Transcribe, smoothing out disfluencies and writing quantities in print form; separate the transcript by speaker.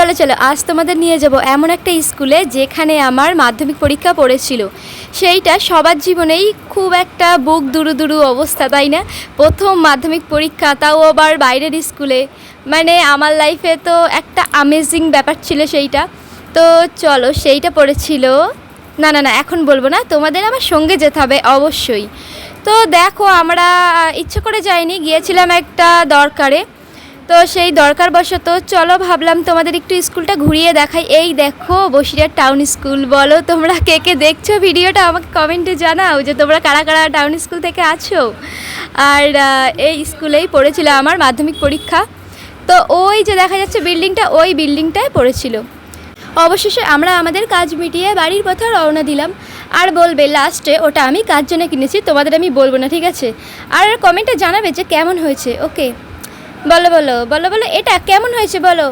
Speaker 1: চলো চলো আজ তোমাদের নিয়ে যাব এমন একটা স্কুলে যেখানে আমার মাধ্যমিক পরীক্ষা পড়েছিল। সেইটা সবার জীবনেই খুব একটা বুক দুরু অবস্থা, তাই না? প্রথম মাধ্যমিক পরীক্ষা, তাও আবার বাইরের স্কুলে। মানে আমার লাইফে তো একটা আমেজিং ব্যাপার ছিল সেইটা। তো চলো, সেইটা পড়েছিল। না না না, এখন বলবো না, তোমাদের আমার সঙ্গে যেতে হবে অবশ্যই। তো দেখো, আমরা ইচ্ছে করে যাইনি, গিয়েছিলাম একটা দরকারে। তো সেই দরকারবশত চলো ভাবলাম তোমাদের একটু স্কুলটা ঘুরিয়ে দেখাই। এই দেখো বসিরহাট টাউন স্কুল। বলো তোমরা কে কে দেখছো ভিডিওটা, আমাকে কমেন্টে জানাও যে তোমরা কারা কারা টাউন স্কুল থেকে আছো। আর এই স্কুলেই পড়েছিল আমার মাধ্যমিক পরীক্ষা। তো ওই যে দেখা যাচ্ছে বিল্ডিংটা, ওই বিল্ডিংটায় পড়েছিল। অবশেষে আমরা আমাদের কাজ মিটিয়ে বাড়ির পথে রওনা দিলাম। আর বলবে লাস্টে ওটা আমি কার জন্য কিনেছি, তোমাদের আমি বলবো না, ঠিক আছে? আর কমেন্টে জানাবে যে কেমন হয়েছে। ওকে, বলো বলো বলো বলো, এটা কেমন হয়েছে বলো।